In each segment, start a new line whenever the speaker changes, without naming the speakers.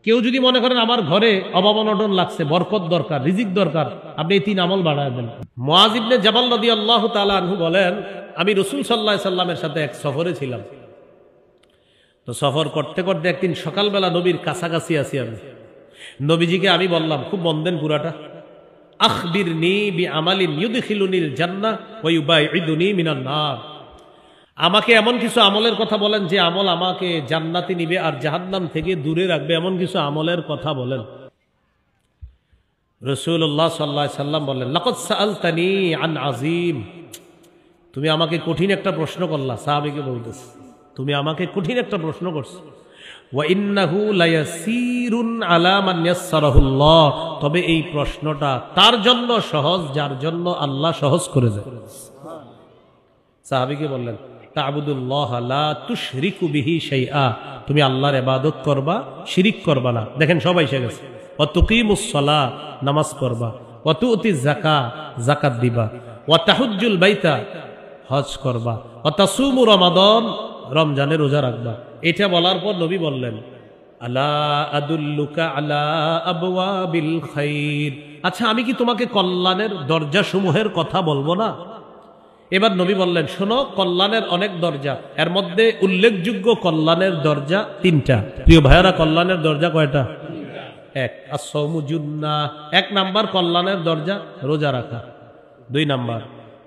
কেউ যদি মনে করেন আমার ঘরে অভাব অনটন লাগছে, বরকত দরকার, রিজিক দরকার, আপনি এই 3 আমল বাড়ায় দেন। মুআজ ইবনে জাবাল রাদিয়াল্লাহু তাআলা আনহু বলেন, আমি রাসূল সাল্লাল্লাহু আলাইহি সাল্লামের সাথে এক সফরে ছিলাম। তো সফর করতে করতে একদিন সকালবেলা নবীর কাছাকাছি আছি আমি। নবীজিকে আমি বললাম, খুব মন দেন পুরাটা, আখবিরনি বিআমালিন ইউদখিলুনিল জান্নাহ ওয়া ইউবাইদুনি মিনান নার। আমাকে এমন কিছু আমলের কথা বলেন যে আমল আমাকে জান্নাতে নিবে আর জাহান্নাম থেকে দূরে রাখবে, এমন কিছু আমলের কথা বলেন। রাসূলুল্লাহ সাল্লাল্লাহু আলাইহি সাল্লাম বললেন, লাকাদ সাআলতানি আন আযীম, তুমি আমাকে কঠিন একটা প্রশ্ন করলা। সাহাবীকে বলতেছে, তুমি আমাকে কঠিন একটা প্রশ্ন করছো। ওয়া ইন্নাহু লায়াসিরুন আলা মান ইয়াসসারাহুল্লাহ, তবে এই প্রশ্নটা তার জন্য সহজ যার জন্য আল্লাহ সহজ করে দেয়। সাহাবীকে বললেন, তা'বুদুল্লাহ লা তুশরিকু বিহি শাইআ, তুমি আল্লাহর ইবাদত করবা, শিরিক করবা না। দেখেন সবাই এসে গেছে। ওয়া তুকিমুস সালাহ, নামাজ পড়বা। ওয়া তুতিজ যাকাত, যাকাত দিবা। ওয়া তাহুজ্জুল বাইতা, হজ করবা। ওয়া তাসুমু রমাদান, রমজানের রোজা রাখবা। এটা বলার পর নবী বললেন, আলা আদুল্লুকা আলা আবওয়াবিল খাইর, আচ্ছা আমি কি তোমাকে কল্যাণের দরজা সমূহের কথা বলবো না? এবার নবী বললেন, শোনো, কল্যাণের অনেক দরজা, এর মধ্যে উল্লেখযোগ্য কল্যাণের দরজা 3টা। প্রিয় ভাইয়েরা, কল্যাণের দরজা কয়টা? 1, আস-সাওমু জুন্নাহ, 1 নাম্বার কল্যাণের দরজা রোজা রাখা। 2 নাম্বার,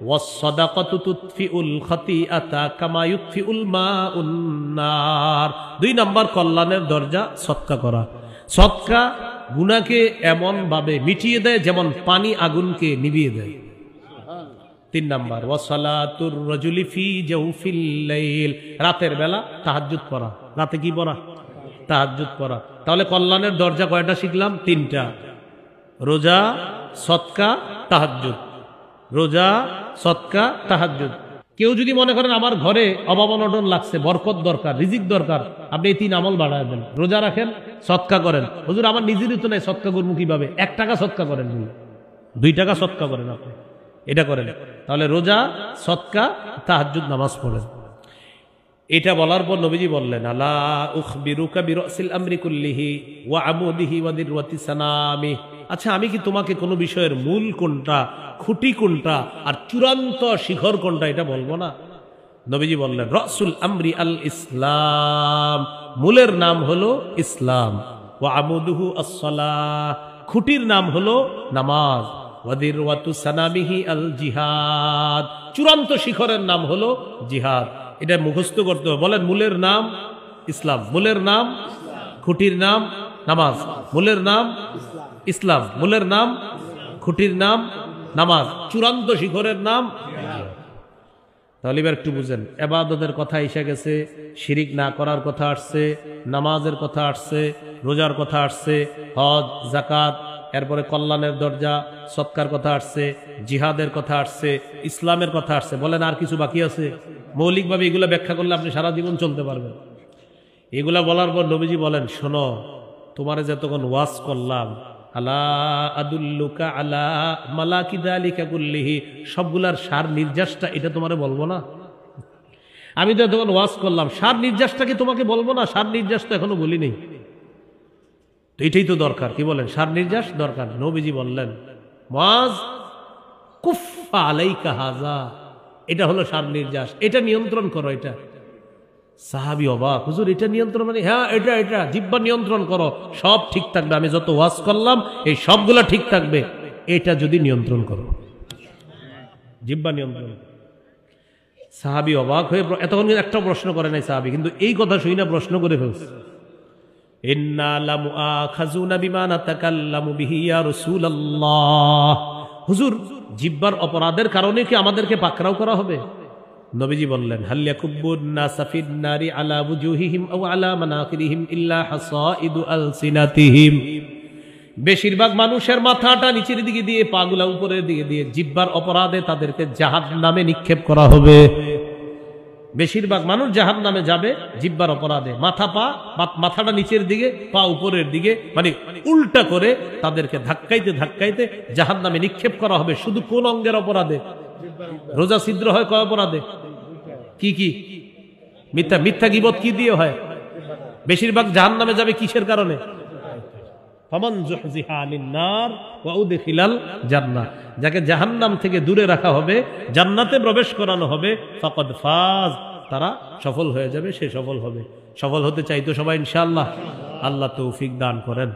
ওয়াস-সাদাকাতু তুতফিউল খাতিআতা কামা ইউতফিউল মাউন নার, 2 নাম্বার কল্যাণের দরজা সদকা করা। সদকা গুনাহকে এমন ভাবে মিটিয়ে দেয় যেমন পানি আগুনকে নিভিয়ে দেয়। 3 নাম্বার, ওয়াসালাতুর রাজুলি ফি জাওফিল লাইল, রাতের বেলা তাহাজ্জুদ পড়া। রাতে কি পড়া? তাহাজ্জুদ পড়া। তাহলে কল্যাণের দরজা কয়টা শিখলাম? 3টা। রোজা, সদকা, তাহাজ্জুদ। রোজা, সদকা, তাহাজ্জুদ। কেউ যদি মনে করেন আমার ঘরে অভাব অনটন লাগছে, বরকত দরকার, রিজিক দরকার, আপনি এই 3 আমল বাড়ায় দেন। রোজা রাখেন, সদকা করেন। হুজুর আমার নিজেরই তো নাই, সদকা করবো কিভাবে? 1 টাকা সদকা করেন, 2 টাকা সদকা করেন, আপনি এটা করেন। তাহলে রোজা, সদকা, তাহাজ্জুদ, নামাজ পড়েন। এটা বলার পর নবীজি বললেন, আলা উখবিরুকা বিরাসিল আমরি কুল্লিহি ওয়া আমুদিহি ওয়া দিরওয়াতি সানামি, আচ্ছা আমি কি তোমাকে কোনো বিষয়ের মূল কোনটা, খুঁটি কোনটা, আর চূড়ান্ত শিখর কোনটা এটা বলবো না? নবীজি বললেন, রাসুল আমরি আল ইসলাম, মূলের নাম হলো ইসলাম। ওয়া আমুদুহু আস-সালাহ, খুঁটির নাম হলো নামাজ। ওয়াদিরওয়াতু সানামিহি আল জিহাদ, চূড়ান্ত শিখরের নাম হলো জিহাদ। এটা মুখস্থ করতে হবে। বলেন, মূলের নাম ইসলাম, মূলের নাম, খুঁটির নাম নামাজ, মূলের নাম ইসলাম, মূলের নাম, খুঁটির নাম নামাজ, চূড়ান্ত শিখরের নাম। তাহলে এবার একটু বুঝেন, ইবাদতের কথা এসে গেছে, শিরিক না করার কথা আসছে, নামাজের কথা আসছে, রোজার কথা আসছে, হজ, যাকাত, এরপরে কল্যাণের দরজা, সদকার কথা আসছে, জিহাদের কথা আসছে, ইসলামের কথা আসছে। বলেন আর কিছু বাকি আছে? মৌলিকভাবে এগুলো ব্যাখ্যা করলে আপনি সারা জীবন চলতে পারবেন। এগুলা বলার পর নবীজি বলেন, শোনো, তোমারে যতক্ষণ ওয়াজ করলাম, আলা আদুল্লুকা আলা মালাকি যালিকা কুল্লিহি, সবগুলার সার নির্যাসটা এটা তোমারে বলবো না? আমি তো এতক্ষণ ওয়াজ করলাম, সার নির্যাসটা কি তোমাকে বলবো না? সার নির্যাস তো এখনো বলি নেই। তো এটাই তো দরকার, কি বলেন? সার নির্যাস দরকার। নবীজি বললেন, মুআজ কুফফা আলাইকা হাযা, এটা হলো সার নির্যাস, এটা নিয়ন্ত্রণ করো। এটা সাহাবী অবাক, হুজুর এটা নিয়ন্ত্রণ মানে? হ্যাঁ, এটা জিহ্বা নিয়ন্ত্রণ করো, সব ঠিক থাকবে। আমি যত ওয়াজ করলাম এই সবগুলা ঠিক থাকবে, এটা যদি নিয়ন্ত্রণ করো, জিহ্বা নিয়ন্ত্রণ। সাহাবী অবাক হয়ে, এতক্ষণ একটা প্রশ্ন করে নাই সাহাবী, কিন্তু এই কথা শুই না প্রশ্ন করে ফেলছে। ইন্না লামুআখাযুনা বিমা নাতাকাল্লামু বিহি ইয়া রাসূলুল্লাহ, হুজুর জিহ্বার অপরাধের কারণে কি আমাদেরকে পাকড়াও করা হবে? নবীজি বললেন, হাল ইয়াকুব্বুন নাসা ফিন নারি আলা বুজুহিহিম আও আলা মানাকিরিহিম ইল্লা হাসাইদু আলসিনাতিহিম, বেশিরভাগ মানুষের মাথাটা নিচের দিকে দিয়ে, পাগুলা উপরের দিকে দিয়ে, জিহ্বার অপরাধে তাদেরকে জাহান্নামে নিক্ষেপ করা হবে। বেশিরভাগ মানুষ জাহান্নামে যাবে জিহ্বার অপরাধে, মাথাটা নিচের দিকে, পা উপরের দিকে, মানে উল্টা করে তাদেরকে ধাক্কাইতে ধাক্কাইতে জাহান্নামে নিক্ষেপ করা হবে। শুধু কোন অঙ্গের অপরাধে? রোজা ছিদ্র হয় কয় অপরাধে? কি? মিথ্যা গীবত কি দিয়ে হয়? বেশিরভাগ জাহান্নামে যাবে কিসের কারণে? ফামান যুহজিহা আনিন নার ওয়া উদখিলাল জান্নাহ, যাকে জাহান্নাম থেকে দূরে রাখা হবে, জান্নাতে প্রবেশ করানো হবে, ফাকাদ ফাজ, তারা সফল হয়ে যাবে, সে সফল হবে। সফল হতে চাই তো সবাই ইনশাআল্লাহ। আল্লাহ তৌফিক দান করেন।